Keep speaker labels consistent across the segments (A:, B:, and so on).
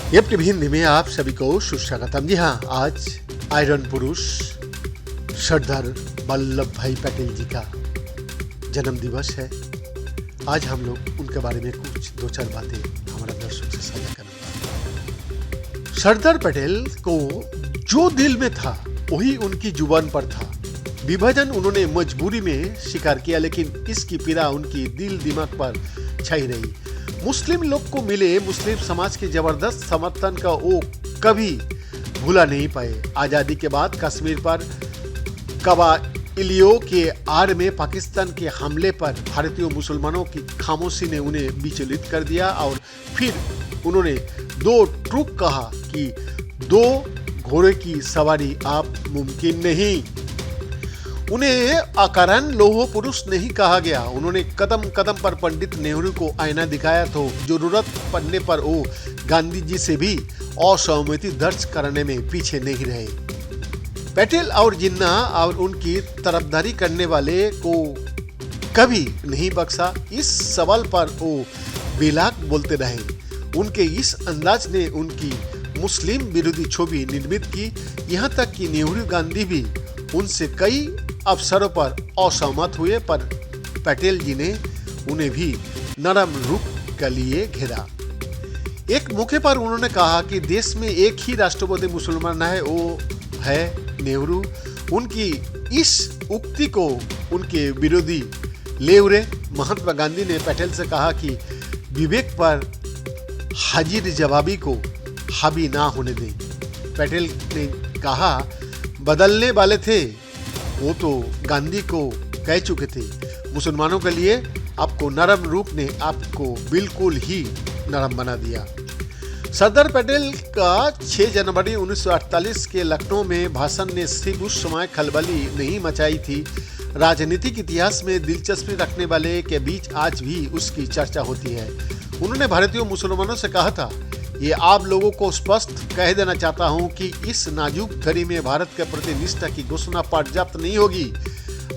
A: April Hindi में आप सभी को सुस्वागतम। जी हाँ, आज आयरन पुरुष सरदार वल्लभ भाई पटेल जी का जन्म दिवस है। आज हम लोग उनके बारे में कुछ दो चार बातें हमारा दर्शक से साझा करेंगे। सरदार पटेल को जो दिल में था वही उनकी जुबान पर था। विभाजन उन्होंने मजबूरी में स्वीकार किया, लेकिन इसकी पीड़ा उनकी दिल दिमाग पर छाई रही। मुस्लिम लोग को मिले मुस्लिम समाज के जबरदस्त समर्थन का वो कभी भूला नहीं पाए। आजादी के बाद कश्मीर पर कबाइलियों के आड़ में पाकिस्तान के हमले पर भारतीय मुसलमानों की खामोशी ने उन्हें विचलित कर दिया और फिर उन्होंने दो टूक कहा कि दो घोड़े की सवारी आप मुमकिन नहीं। उन्हें अकारण लौह पुरुष नहीं कहा गया। उन्होंने कदम कदम पर पंडित नेहरू को आईना दिखाया तो जरूरत पड़ने पर वो गांधी जी से भी असहमति दर्ज करने में पीछे नहीं रहे। पटेल और जिन्ना और उनकी तरफदारी करने वाले को कभी नहीं बख्शा। इस सवाल पर वो बेलाग बोलते रहे। उनके इस अंदाज ने उनकी मुस्लिम विरोधी छवि निर्मित की। यहाँ तक कि नेहरू गांधी भी उनसे कई अवसरों पर असहमत हुए, पर पटेल जी ने उन्हें भी नरम रूप के लिए घेरा। एक मौके पर उन्होंने कहा कि देश में एक ही राष्ट्रवादी मुसलमान है, वो है नेहरू। उनकी इस उक्ति को उनके विरोधी लेवरे महात्मा गांधी ने पटेल से कहा कि विवेक पर हाजिर जवाबी को हावी ना होने दें। पटेल ने कहा, बदलने वाले थे वो तो गांधी को कह चुके थे। मुसलमानों के लिए आपको नरम रूप ने आपको बिल्कुल ही नरम बना दिया। सरदार पटेल का 6 जनवरी 1948 के लखनऊ में भाषण ने सिर्फ उस समय खलबली नहीं मचाई थी। राजनीतिक इतिहास में दिलचस्पी रखने वाले के बीच आज भी उसकी चर्चा होती है। उन्होंने भारतीय मुसलमानों से कहा था, ये आप लोगों को स्पष्ट कह देना चाहता हूं कि इस नाजुक घड़ी में भारत के प्रति निष्ठा की घोषणा पर्याप्त नहीं होगी।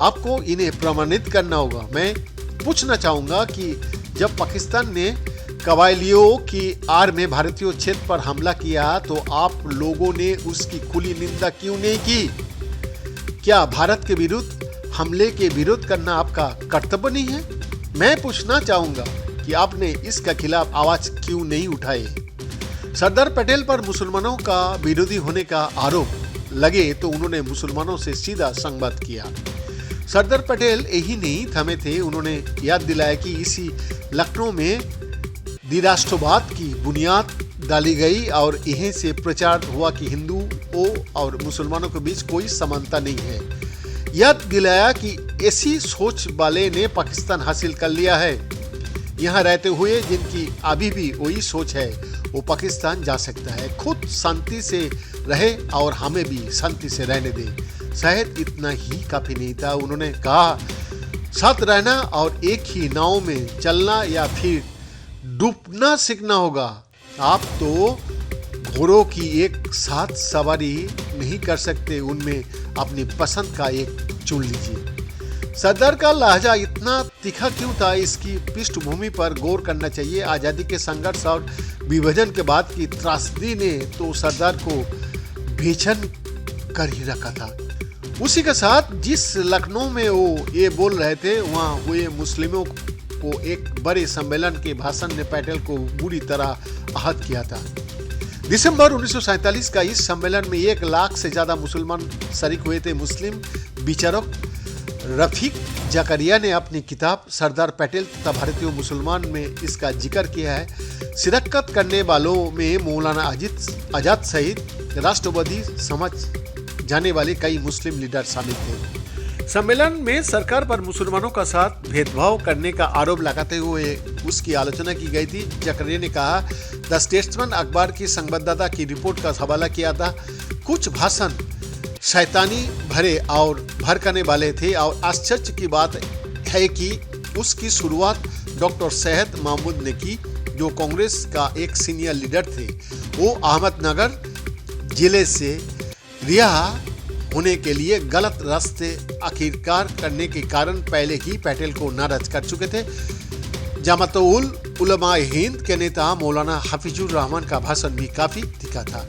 A: आपको इन्हें प्रमाणित करना होगा। मैं पूछना चाहूंगा कि जब पाकिस्तान ने कबाइलियों की आड़ में भारतीय क्षेत्र पर हमला किया तो आप लोगों ने उसकी खुली निंदा क्यों नहीं की? क्या भारत के विरुद्ध हमले के विरोध करना आपका कर्तव्य नहीं है? मैं पूछना चाहूंगा कि आपने इसके खिलाफ आवाज क्यों नहीं उठाए? सरदार पटेल पर मुसलमानों का विरोधी होने का आरोप लगे तो उन्होंने मुसलमानों से सीधा संवाद किया। सरदार पटेल यही नहीं थमे थे। उन्होंने याद दिलाया कि इसी लखनऊ में द्विराष्ट्रवाद की बुनियाद डाली गई और यहीं से प्रचार हुआ कि हिंदुओं और मुसलमानों के बीच कोई समानता नहीं है। याद दिलाया कि ऐसी सोच वाले ने पाकिस्तान हासिल कर लिया है। यहाँ रहते हुए जिनकी अभी भी वही सोच है वो पाकिस्तान जा सकता है। खुद शांति से रहे और हमें भी शांति से रहने दे। शायद इतना ही काफी नहीं था। उन्होंने कहा, साथ रहना और एक ही नाव में चलना या फिर डूबना सीखना होगा। आप तो घोड़ों की एक साथ सवारी नहीं कर सकते, उनमें अपनी पसंद का एक चुन लीजिए। सरदार का लहजा इतना तीखा क्यों था, इसकी पृष्ठभूमि पर गौर करना चाहिए। आजादी के संघर्ष और विभाजन के बाद की त्रासदी ने तो सरदार को बेचैन कर ही रखा था। उसी के साथ जिस लखनऊ में वो ये बोल रहे थे, वहाँ हुए मुस्लिमों को एक बड़े सम्मेलन के भाषण ने पटेल को बुरी तरह आहत किया था। दिसंबर 1947 का इस सम्मेलन में 1 लाख से ज्यादा मुसलमान शरीक हुए थे। मुस्लिम विचारक रफीक जकरिया ने अपनी किताब सरदार पटेल तथा भारतीय मुसलमान में इसका जिक्र किया है। शिरकत करने वालों में मौलाना आजाद सहित राष्ट्रवादी समझ जाने वाले कई मुस्लिम लीडर शामिल थे। सम्मेलन में सरकार पर मुसलमानों का साथ भेदभाव करने का आरोप लगाते हुए उसकी आलोचना की गई थी। जकरिया ने कहा, द स्टेट्समैन अखबार की संवाददाता की रिपोर्ट का हवाला किया था। कुछ भाषण शैतानी भरे और भड़काने वाले थे और आश्चर्य की बात है कि उसकी शुरुआत डॉक्टर सैयद महमूद ने की, जो कांग्रेस का एक सीनियर लीडर थे। वो अहमदनगर जिले से रिहा होने के लिए गलत रास्ते आखिरकार करने के कारण पहले ही पटेल को नाराज कर चुके थे। जमातुल उलमाए हिंद के नेता मौलाना हफीजुर रहमान का भाषण भी काफी तीखा था।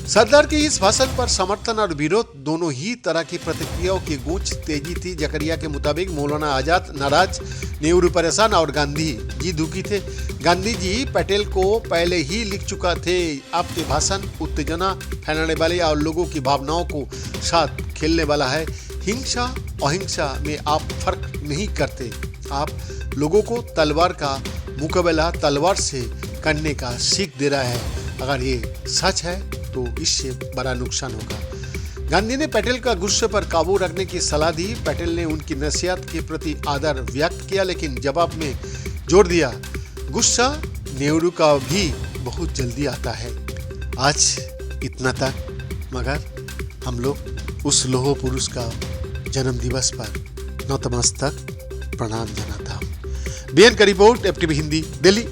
A: सरदार के इस भाषण पर समर्थन और विरोध दोनों ही तरह की प्रतिक्रियाओं की गूंज तेजी थी। जकरिया के मुताबिक मौलाना आजाद नाराज, नेहरू परेशान और गांधी जी दुखी थे। गांधी जी पटेल को पहले ही लिख चुका थे, आपके भाषण उत्तेजना फैलाने वाले और लोगों की भावनाओं को साथ खेलने वाला है। हिंसा अहिंसा में आप फर्क नहीं करते, आप लोगों को तलवार का मुकाबला तलवार से करने का सीख दे रहा है। अगर ये सच है तो इससे बड़ा नुकसान होगा। गांधी ने पटेल का गुस्से पर काबू रखने की सलाह दी। पटेल ने उनकी नसीहत के प्रति आदर व्यक्त किया, लेकिन जवाब में जोर दिया, गुस्सा नेहरू का भी बहुत जल्दी आता है। आज इतना तक, मगर हम लोग उस लौह पुरुष का जन्म दिवस पर नतमस्तक प्रणाम जनाता हूँ। बीएन का रिपोर्ट, FTV हिंदी, दिल्ली।